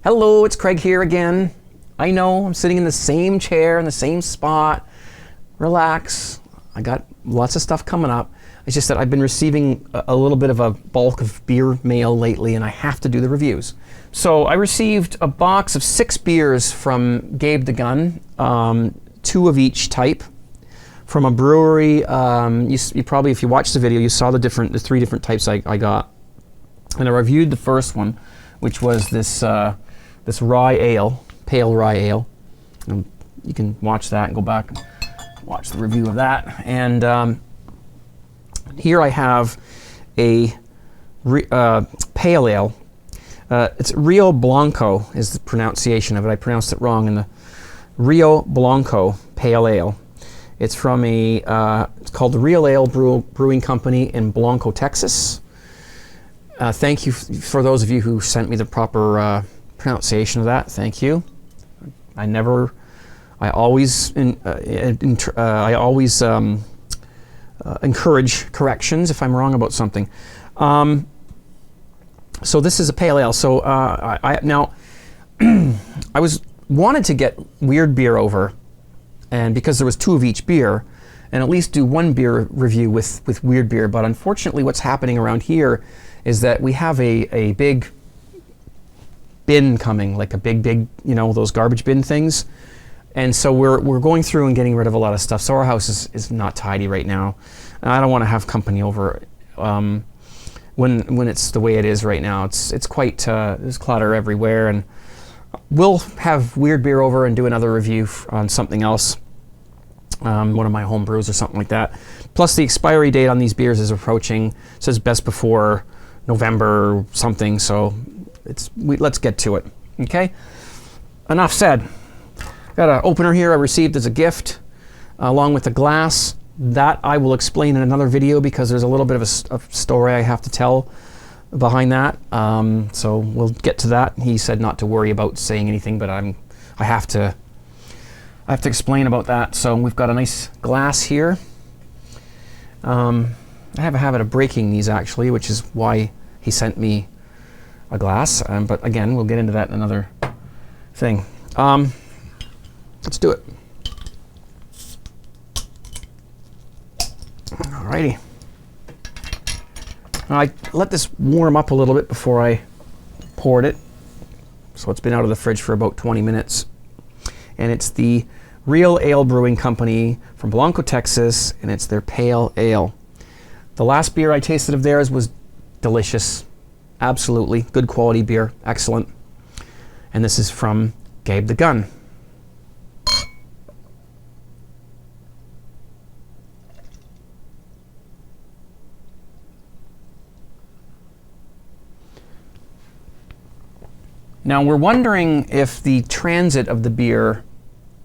Hello, it's Craig here again. I know I'm sitting in the same chair in the same spot. Relax. I got lots of stuff coming up. It's just that I've been receiving a little bit of a bulk of beer mail lately, and I have to do the reviews. So I received a box of 6 beers from Gabe the Gun, 2 of each type, from a brewery. You probably, if you watched the video, you saw the 3 different types I got. And I reviewed the first one, which was this rye ale, pale rye ale. And you can watch that and go back and watch the review of that. And here I have a pale ale. It's Rio Blanco is the pronunciation of it. I pronounced it wrong in the Rio Blanco pale ale. It's from it's called the Real Ale Brewing Company in Blanco, Texas. Thank you for those of you who sent me the proper pronunciation of that. Thank you. I always encourage corrections if I'm wrong about something. So this is a pale ale. So now I wanted to get Weird Beer over, and because there was 2 of each beer, and at least do 1 beer review with Weird Beer. But unfortunately, what's happening around here is that we have a big bin coming, like a big, those garbage bin things. And so we're going through and getting rid of a lot of stuff. So our house is not tidy right now. And I don't want to have company over when it's the way it is right now. It's quite, there's clutter everywhere. And we'll have Weird Beer over and do another review on something else. One of my home brews or something like that. Plus the expiry date on these beers is approaching. It says best before November something, so let's get to it. Okay? Enough said. Got an opener here I received as a gift, along with the glass. That I will explain in another video because there's a little bit of a story I have to tell behind that. So we'll get to that. He said not to worry about saying anything, but I have to explain about that. So we've got a nice glass here. I have a habit of breaking these actually, which is why he sent me a glass. But again, we'll get into that in another thing. Let's do it. Alrighty. I let this warm up a little bit before I poured it. So it's been out of the fridge for about 20 minutes. And it's the Real Ale Brewing Company from Blanco, Texas, and it's their pale ale. The last beer I tasted of theirs was delicious. Absolutely. Good quality beer. Excellent. And this is from Gabe the Gun. Now we're wondering if the transit of the beer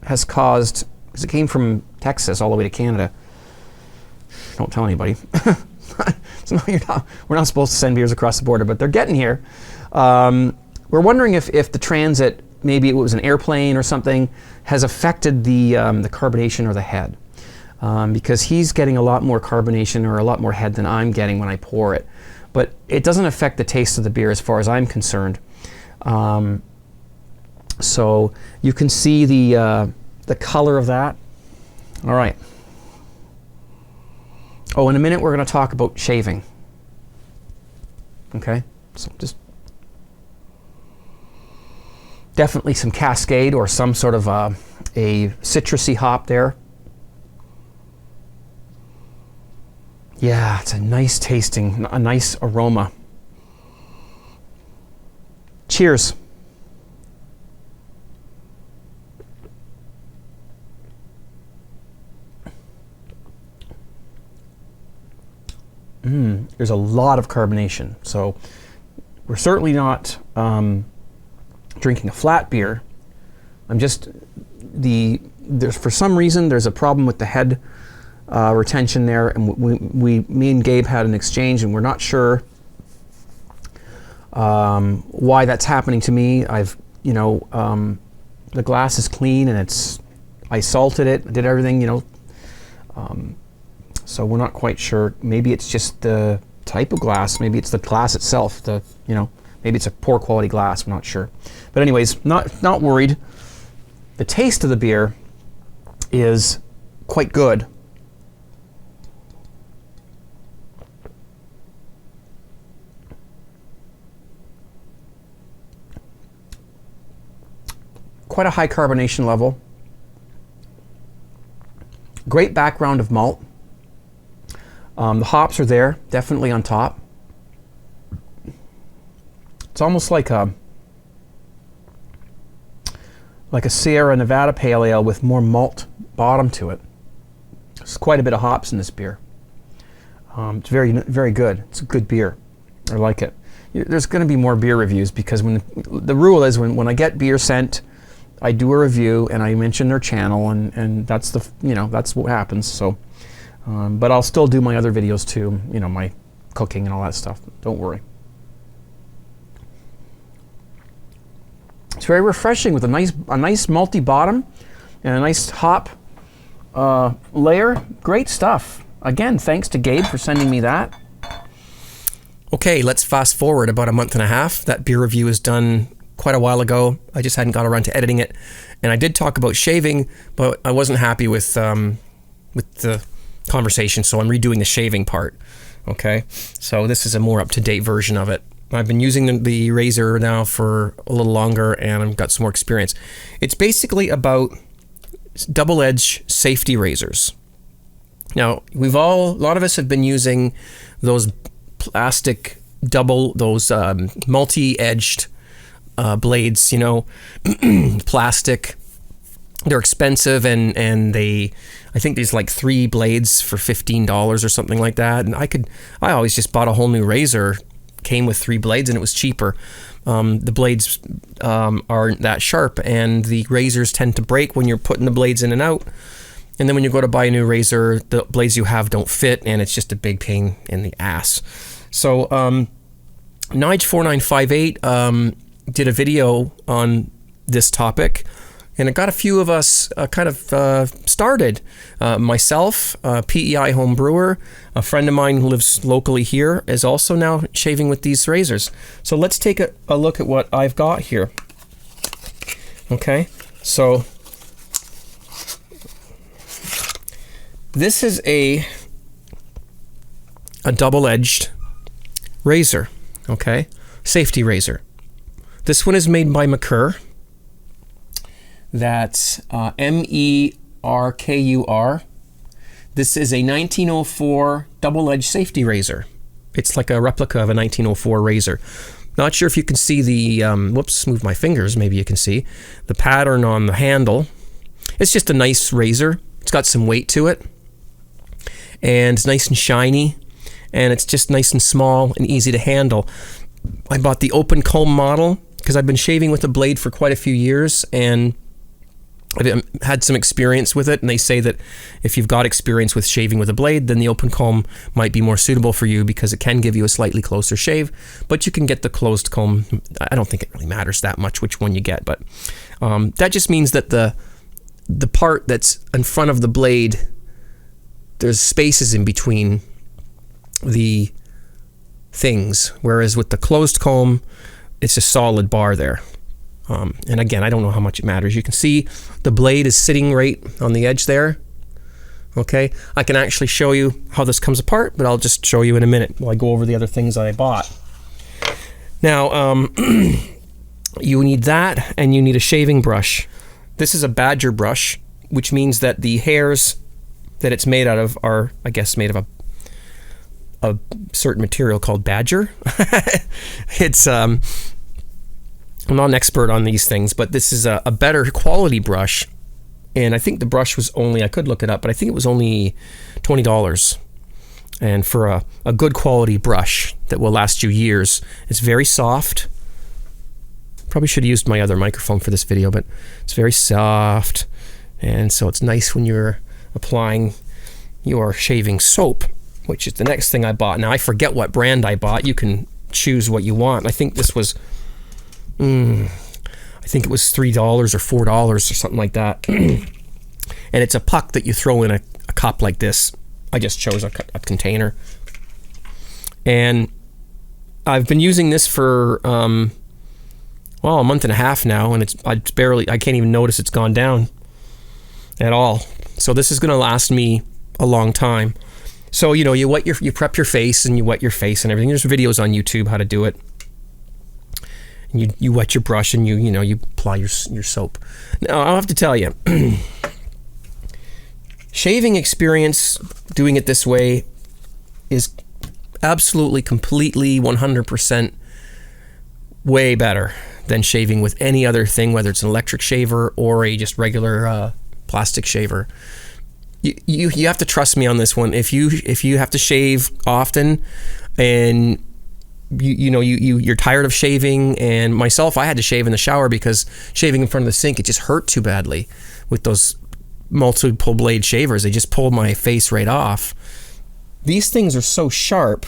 has caused, because it came from Texas all the way to Canada. Don't tell anybody. So we're not supposed to send beers across the border, but they're getting here. We're wondering if the transit, maybe it was an airplane or something, has affected the carbonation or the head. Because he's getting a lot more carbonation or a lot more head than I'm getting when I pour it. But it doesn't affect the taste of the beer as far as I'm concerned. So you can see the color of that. All right. Oh, in a minute we're going to talk about shaving. Okay, so just definitely some Cascade or some sort of a citrusy hop there. Yeah, it's a nice tasting, a nice aroma. Cheers. There's a lot of carbonation, so we're certainly not drinking a flat beer. For some reason there's a problem with the head retention there, and me and Gabe had an exchange, and we're not sure why that's happening to me. The glass is clean, and I salted it, did everything, so we're not quite sure. Maybe it's just the type of glass. Maybe it's the glass itself. Maybe Maybe it's a poor quality glass, I'm not sure. But anyways, not worried. The taste of the beer is quite good. Quite a high carbonation level. Great background of malt. The hops are there, definitely on top. It's almost like a Sierra Nevada Pale Ale with more malt bottom to it. There's quite a bit of hops in this beer. It's very, very good. It's a good beer. I like it. There's going to be more beer reviews because the rule is when I get beer sent, I do a review and I mention their channel, and that's that's what happens. So, but I'll still do my other videos too. My cooking and all that stuff. Don't worry. It's very refreshing with a nice malty bottom and a nice hop layer. Great stuff. Again, thanks to Gabe for sending me that. Okay, let's fast forward about a month and a half. That beer review is done quite a while ago. I just hadn't got around to editing it, and I did talk about shaving, but I wasn't happy with the conversation, so I'm redoing the shaving part. Okay, so this is a more up-to-date version of it. I've been using the Razer now for a little longer, and I've got some more experience. It's basically about double-edge safety razors. Now, a lot of us have been using those plastic multi-edged blades, plastic. They're expensive, and I think there's like 3 blades for $15 or something like that. And I always just bought a whole new razor. Came with 3 blades, and it was cheaper. The blades aren't that sharp, and the razors tend to break when you're putting the blades in and out. And then when you go to buy a new razor, the blades you have don't fit, and it's just a big pain in the ass. So Nige4958 did a video on this topic, and it got a few of us started. Myself, PEI home brewer, a friend of mine who lives locally here is also now shaving with these razors. So let's take a look at what I've got here. Okay, so this is a double-edged razor, okay? Safety razor. This one is made by Merkur. That's MERKUR. This is a 1904 double-edged safety razor. It's like a replica of a 1904 razor. Not sure if you can see the, whoops, move my fingers, maybe you can see the pattern on the handle. It's just a nice razor. It's got some weight to it, and it's nice and shiny, and it's just nice and small and easy to handle. I bought the open comb model because I've been shaving with a blade for quite a few years, and I've had some experience with it, and they say that if you've got experience with shaving with a blade, then the open comb might be more suitable for you because it can give you a slightly closer shave, but you can get the closed comb. I don't think it really matters that much which one you get, but that just means that the part that's in front of the blade, there's spaces in between the things, whereas with the closed comb, it's a solid bar there. And again, I don't know how much it matters. You can see the blade is sitting right on the edge there. Okay, I can actually show you how this comes apart, but I'll just show you in a minute while I go over the other things that I bought. Now, you need that, and you need a shaving brush. This is a Badger brush, which means that the hairs that it's made out of are, I guess, made of a certain material called Badger. It's I'm not an expert on these things, but this is a better quality brush, and I think the brush was only, I could look it up, but I think it was only $20. And for a good quality brush that will last you years, it's very soft. Probably should have used my other microphone for this video, but it's very soft, and so it's nice when you're applying your shaving soap, which is the next thing I bought. Now I forget what brand I bought. You can choose what you want. I think this was I think it was $3 or $4 or something like that. And it's a puck that you throw in a cup like this. I just chose a container. And I've been using this for well, a month and a half now, and I can't even notice it's gone down at all. So this is going to last me a long time. So, you know, you prep your face and you wet your face and everything. There's videos on YouTube how to do it. And you wet your brush and you apply your soap. Now, I'll have to tell you, shaving experience doing it this way is absolutely, completely, 100% way better than shaving with any other thing, whether it's an electric shaver or a just regular plastic shaver. You have to trust me on this one. If you have to shave often and you're tired of shaving, and myself, I had to shave in the shower because shaving in front of the sink, it just hurt too badly with those multiple blade shavers. They just pulled my face right off. These things are so sharp.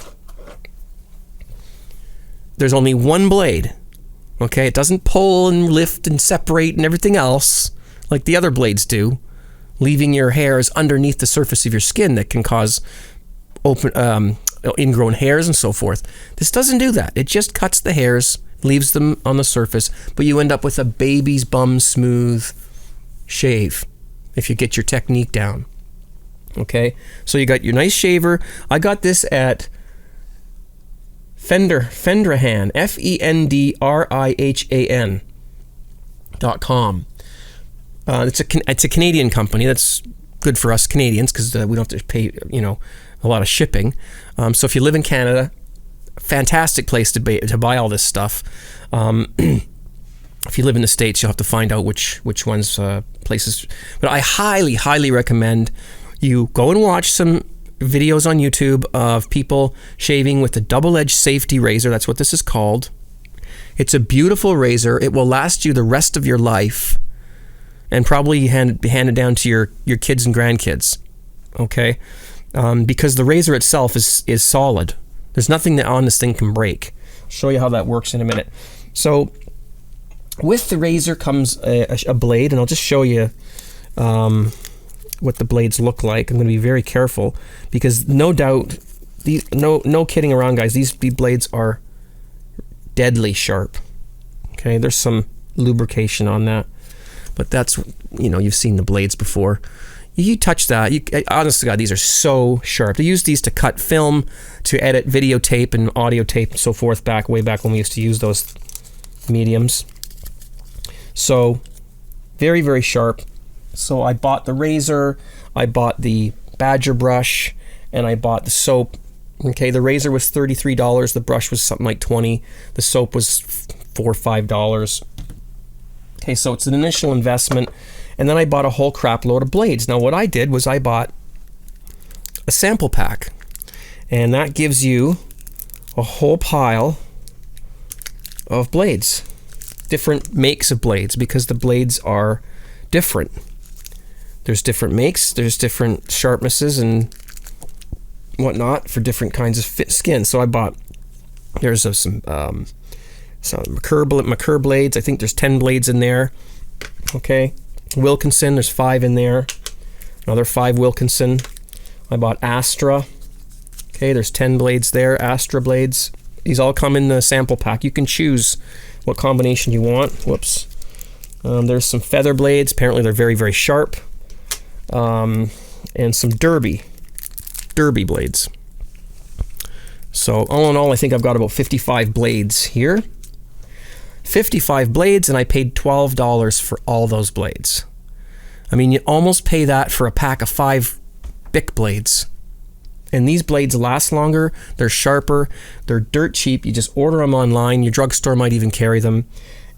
There's only one blade. Okay, it doesn't pull and lift and separate and everything else like the other blades do, leaving your hairs underneath the surface of your skin that can cause ingrown hairs and so forth. This doesn't do that. It just cuts the hairs, leaves them on the surface, but you end up with a baby's bum smooth shave if you get your technique down. Okay, so you got your nice shaver. I got this at Fendrahan, FENDRIHAN.com. It's a Canadian company. That's good for us Canadians because we don't have to pay a lot of shipping. So if you live in Canada, fantastic place to buy all this stuff. If you live in the States, you'll have to find out which ones places. But I highly recommend you go and watch some videos on YouTube of people shaving with a double-edged safety razor. That's what this is called. It's a beautiful razor. It will last you the rest of your life, and probably hand it down to your kids and grandkids. Okay, because the razor itself is solid. There's nothing that on this thing can break. I'll show you how that works in a minute. So with the razor comes a blade, and I'll just show you what the blades look like. I'm going to be very careful because no doubt, no kidding around, guys, these blades are deadly sharp. Okay, there's some lubrication on that, but that's, you've seen the blades before. You touch that, honest to God, these are so sharp. They use these to cut film, to edit videotape and audio tape and so forth way back when we used to use those mediums. So very, very sharp. So I bought the razor, I bought the badger brush, and I bought the soap. Okay, the razor was $33, the brush was something like $20, the soap was $4 or $5. Okay, so it's an initial investment, and then I bought a whole crap load of blades. Now what I did was I bought a sample pack, and that gives you a whole pile of blades, different makes of blades, because the blades are different. There's different makes, there's different sharpnesses and whatnot for different kinds of skin. So I bought, there's some McCurr blades. I think there's 10 blades in there. Okay, Wilkinson, there's 5 in there. Another 5 Wilkinson. I bought Astra. Okay, there's 10 blades there, Astra blades. These all come in the sample pack. You can choose what combination you want. Whoops. There's some feather blades. Apparently they're very, very sharp. And some derby blades. So all in all, I think I've got about 55 blades here. 55 blades, and I paid $12 for all those blades. I mean, you almost pay that for a pack of 5 Bic blades. And these blades last longer, they're sharper, they're dirt cheap. You just order them online. Your drugstore might even carry them.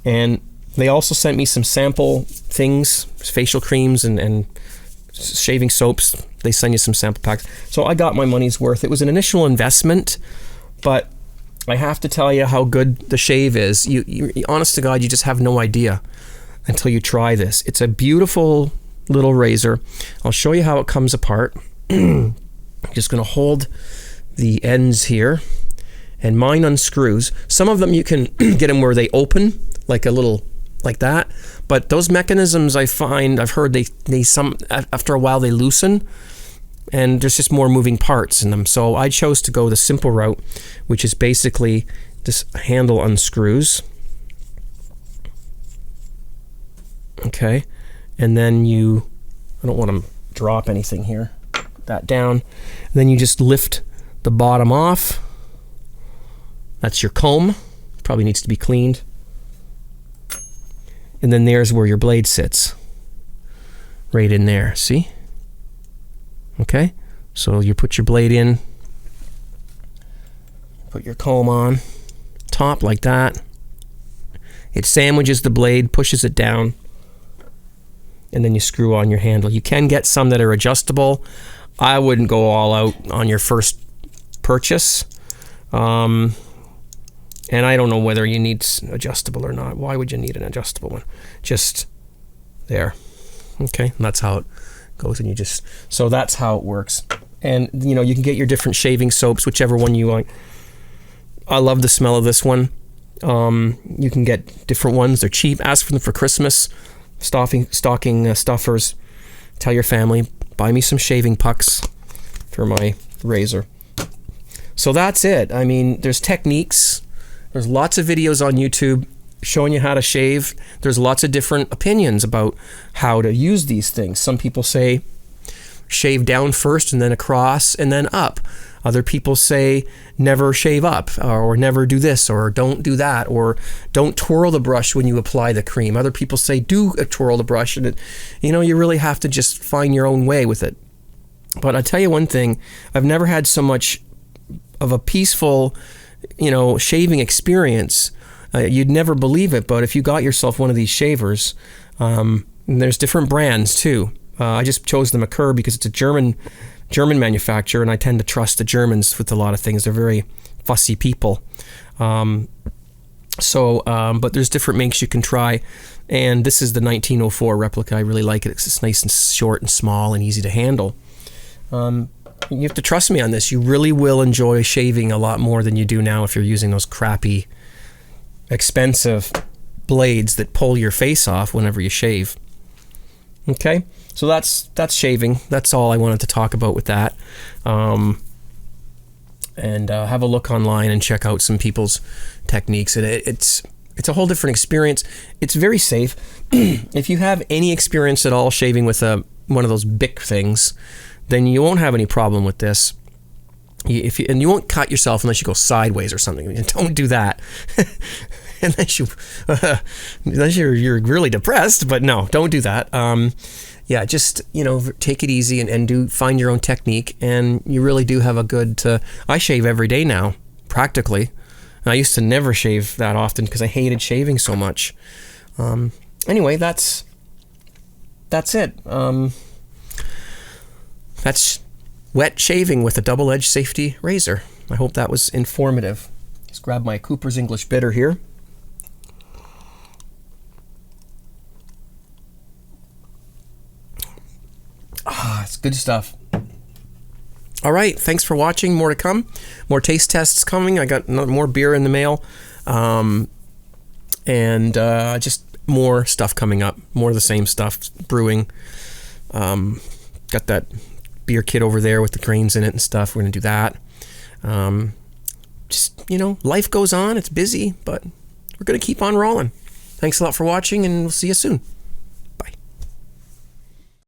And they also sent me some sample things, facial creams and shaving soaps. They send you some sample packs. So I got my money's worth. It was an initial investment, but I have to tell you how good the shave is. You honest to God, you just have no idea until you try this. It's a beautiful little razor. I'll show you how it comes apart. I'm just going to hold the ends here, and mine unscrews. Some of them you can get them where they open, like a little, like that. But those mechanisms, I've heard they some after a while they loosen, and there's just more moving parts in them. So I chose to go the simple route, which is basically this handle unscrews. Okay, and then I don't want to drop anything here. Put that down. And then you just lift the bottom off. That's your comb. Probably needs to be cleaned. And then there's where your blade sits. Right in there, see? Okay, so you put your blade in, put your comb on top like that. It sandwiches the blade, pushes it down, and then you screw on your handle. You can get some that are adjustable. I wouldn't go all out on your first purchase. And I don't know whether you need adjustable or not. Why would you need an adjustable one? Just there. Okay, and that's how it goes. And so that's how it works. And you can get your different shaving soaps, whichever one you like. I love the smell of this one. You can get different ones. They're cheap. Ask for them for Christmas. Stocking stuffers. Tell your family, buy me some shaving pucks for my razor. So that's it. I mean, there's techniques. There's lots of videos on YouTube showing you how to shave. There's lots of different opinions about how to use these things. Some people say shave down first and then across and then up. Other people say never shave up, or never do this, or don't do that, or don't twirl the brush when you apply the cream. Other people say do twirl the brush, and you really have to just find your own way with it. But I'll tell you one thing, I've never had so much of a peaceful shaving experience. You'd never believe it, but if you got yourself one of these shavers, and there's different brands too. I just chose the Merkur because it's a German manufacturer, and I tend to trust the Germans with a lot of things. They're very fussy people. But there's different makes you can try, and this is the 1904 replica. I really like it. It's just nice and short and small and easy to handle. You have to trust me on this. You really will enjoy shaving a lot more than you do now if you're using those crappy, expensive blades that pull your face off whenever you shave. Okay, so that's shaving. That's all I wanted to talk about with that. And have a look online and check out some people's techniques. It's a whole different experience. It's very safe. If you have any experience at all shaving with one of those Bic things, then you won't have any problem with this. And you won't cut yourself unless you go sideways or something. Don't do that. unless you're really depressed. But no, don't do that. Just take it easy and find your own technique. And you really do have a good. I shave every day now, practically. And I used to never shave that often because I hated shaving so much. Anyway, that's it. That's wet shaving with a double-edged safety razor. I hope that was informative. Just grab my Cooper's English Bitter here. It's good stuff. All right, thanks for watching. More to come. More taste tests coming. I got more beer in the mail. Just more stuff coming up. More of the same stuff. Brewing. Got that beer kit over there with the grains in it and stuff. We're going to do that. Life goes on. It's busy, but we're going to keep on rolling. Thanks a lot for watching, and we'll see you soon.